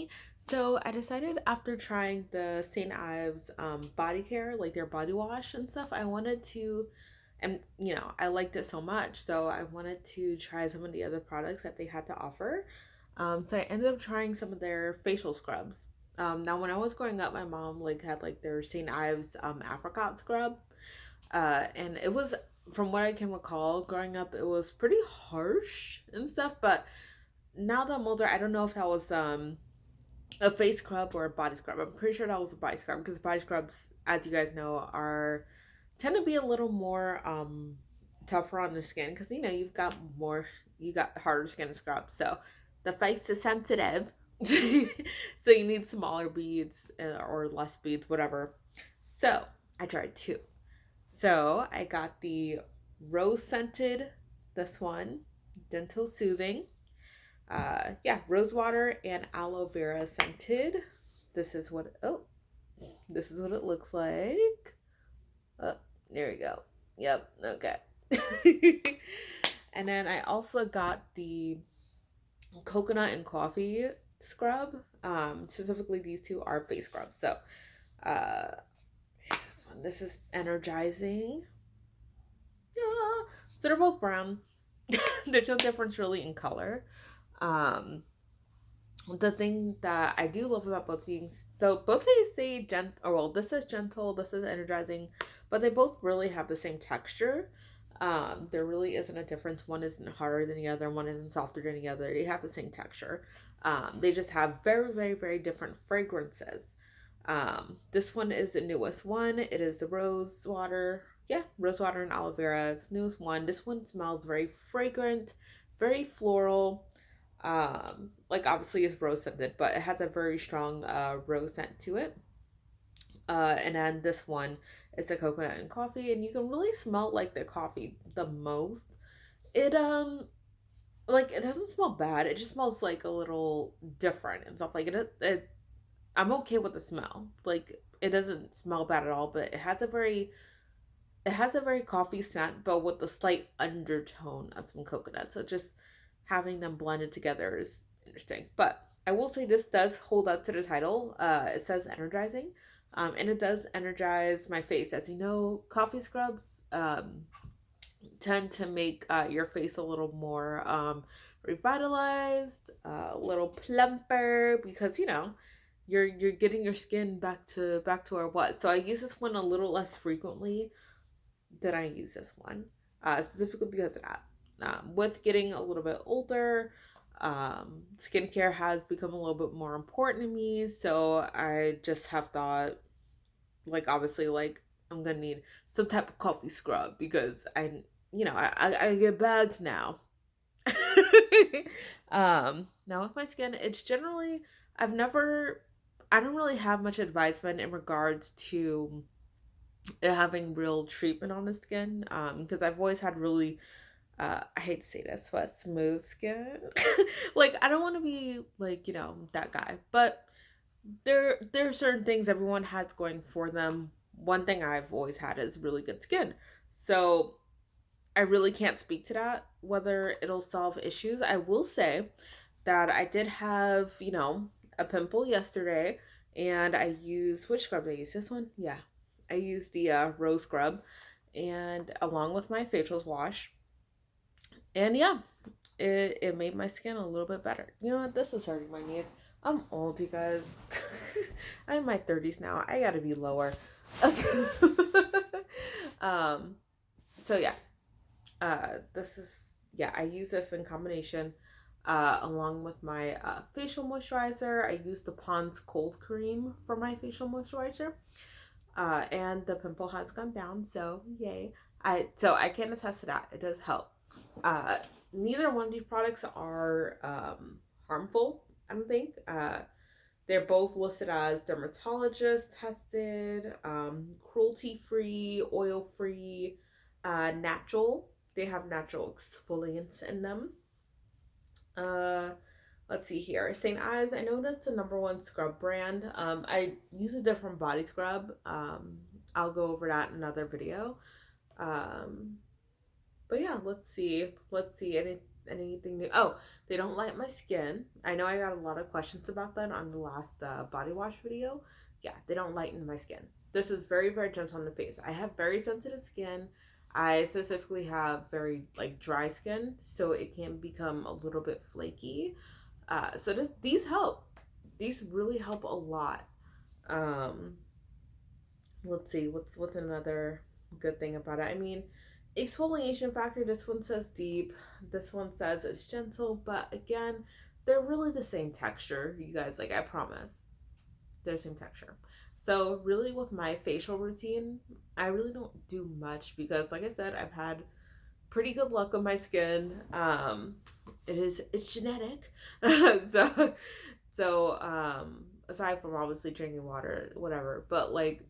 me. So I decided after trying the St. Ives body care, like their body wash and stuff, I wanted to, and I liked it so much, so I wanted to try some of the other products that they had to offer. So I ended up trying some of their facial scrubs. Now when I was growing up, my mom like had like their St. Ives apricot scrub, and it was, from what I can recall growing up, it was pretty harsh and stuff. But now that I'm older, I don't know if that was a face scrub or a body scrub. I'm pretty sure that was a body scrub because body scrubs, as you guys know, are tend to be a little more tougher on the skin because you got harder skin to scrub. So the face is sensitive, so you need smaller beads or less beads, whatever. So I tried two. So I got the rose scented, this one, gentle soothing. Yeah, rose water and aloe vera scented. This is what this is what it looks like. Oh, there we go. Yep, okay. And then I also got the coconut and coffee scrub. Specifically these two are face scrubs. So here's this one. This is energizing. Yeah. So they're both brown. There's no difference really in color. Um, the thing that I do love about both things, though both they say gentle, or well, this is gentle, this is energizing, but they both really have the same texture. There really isn't a difference. One isn't harder than the other, one isn't softer than the other. They have the same texture. They just have very, very, very different fragrances. This one is the newest one. It is the rose water. Yeah, rose water and aloe vera. It's the newest one. This one smells very fragrant, very floral. Like obviously it's rose scented, but it has a very strong rose scent to it. And then this one is the coconut and coffee, and you can really smell like the coffee the most. It like it doesn't smell bad. It just smells like a little different and stuff. Like it I'm okay with the smell. Like it doesn't smell bad at all, but it has a very coffee scent, but with a slight undertone of some coconut. So just having them blended together is interesting. But I will say this does hold up to the title. It says energizing, and it does energize my face. As you know, coffee scrubs tend to make your face a little more revitalized, a little plumper because you're getting your skin back to where it was. So I use this one a little less frequently than I use this one, specifically because of that. With getting a little bit older, skincare has become a little bit more important to me. So I just have thought, like, obviously, like, I'm gonna need some type of coffee scrub because I get bags now. Now with my skin, it's generally, I've never, I don't really have much advisement in regards to it having real treatment on the skin. Because I've always had really, I hate to say this, but smooth skin. Like I don't want to be like that guy, but there are certain things everyone has going for them. One thing I've always had is really good skin, so I really can't speak to that whether it'll solve issues. I will say that I did have a pimple yesterday, and I used, which scrub did I use? This one, yeah, I used the rose scrub, and along with my facial wash, and yeah, it made my skin a little bit better. You know what? This is hurting my knees. I'm old, you guys. I'm in my 30s now. I gotta be lower. Okay. um. So yeah. This is, yeah. I use this in combination, along with my facial moisturizer. I use the Pond's Cold Cream for my facial moisturizer. And the pimple has gone down. So yay. I can attest to that. It does help. Uh, Neither one of these products are harmful, I don't think. They're both listed as dermatologist tested, cruelty free, oil free, natural. They have natural exfoliants in them. Uh, let's see here. St. Ives, I know that's the number one scrub brand. I use a different body scrub. I'll go over that in another video. Um, but yeah, let's see. anything new. Oh, they don't light my skin. I know I got a lot of questions about that on the last body wash video. Yeah, they don't lighten my skin. This is very, very gentle on the face. I have very sensitive skin. I specifically have very like dry skin, so it can become a little bit flaky. So these help. These really help a lot. Um, let's see, what's another good thing about it? I mean, exfoliation factor, this one says deep, this one says it's gentle, but again, they're really the same texture, you guys, like I promise. They're the same texture. So really with my facial routine, I really don't do much because like I said, I've had pretty good luck with my skin. It's genetic. so aside from obviously drinking water, whatever, but like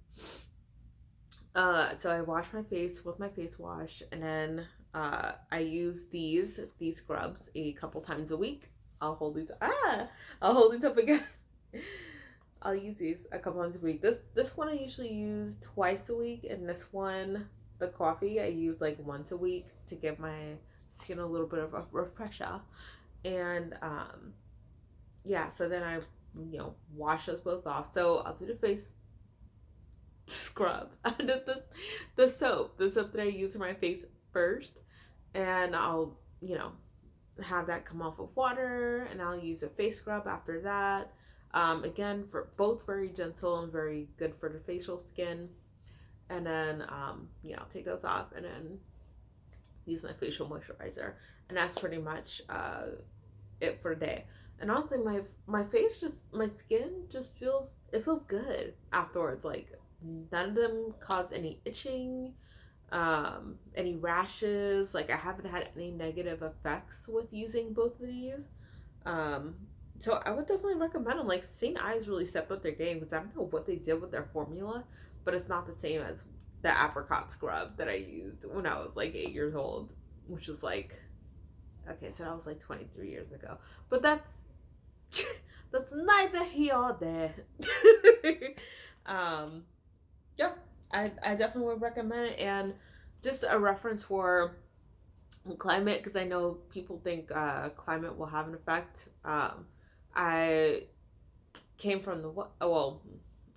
so I wash my face with my face wash, and then I use these scrubs a couple times a week. I'll hold these. I'll hold these up again. I'll use these a couple times a week. This one I usually use twice a week, and this one, the coffee, I use like once a week to give my skin a little bit of a refresher. And yeah, so then I wash those both off. So I'll do the face scrub. The soap that I use for my face first, and I'll have that come off with water, and I'll use a face scrub after that. Again, for both very gentle and very good for the facial skin. And then I'll take those off and then use my facial moisturizer, and that's pretty much it for the day. And honestly, my face my skin just feels good afterwards. Like none of them cause any itching, any rashes. Like I haven't had any negative effects with using both of these. So I would definitely recommend them. Like St. Ives really stepped up their game because I don't know what they did with their formula, but it's not the same as the apricot scrub that I used when I was like 8 years old, which was like, okay, so that was like 23 years ago. But that's neither here or there. Yeah, I definitely would recommend it. And just a reference for climate, because I know people think climate will have an effect. I came from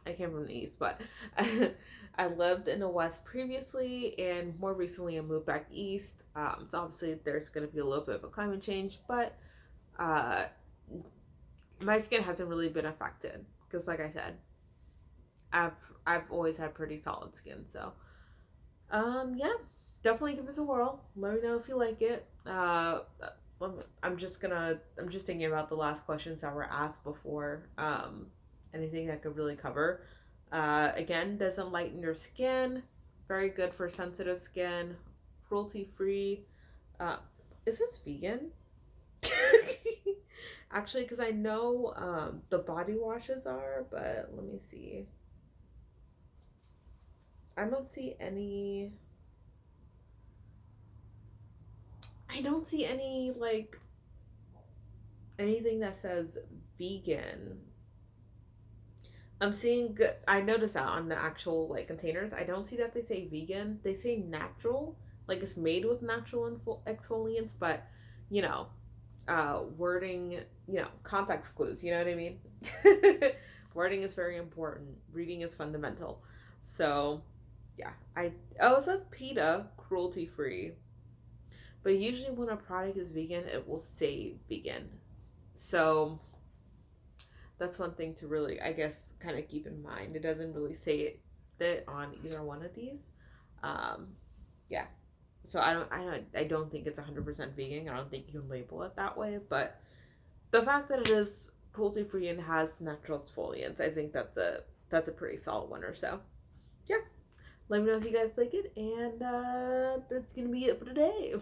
I came from the East, but I lived in the West previously, and more recently I moved back East. So obviously there's going to be a little bit of a climate change, but my skin hasn't really been affected because, like I said, I've always had pretty solid skin. So yeah, definitely give this a whirl. Let me know if you like it. I'm just thinking about the last questions that were asked before anything I could really cover. Again, doesn't lighten your skin. Very good for sensitive skin. Cruelty free. Is this vegan? Actually, because I know the body washes are, but let me see. I don't see any like anything that says vegan. I'm seeing I noticed that on the actual like containers. I don't see that they say vegan. They say natural, like it's made with natural exfoliants, but wording, context clues, you know what I mean? Wording is very important. Reading is fundamental. So yeah, it says PETA, cruelty free. But usually when a product is vegan, it will say vegan. So that's one thing to really, I guess, kind of keep in mind. It doesn't really say that on either one of these. Yeah. So I don't think it's 100% vegan. I don't think you can label it that way. But the fact that it is cruelty free and has natural exfoliants, I think that's a pretty solid winner. So yeah. Let me know if you guys like it, and that's gonna be it for today.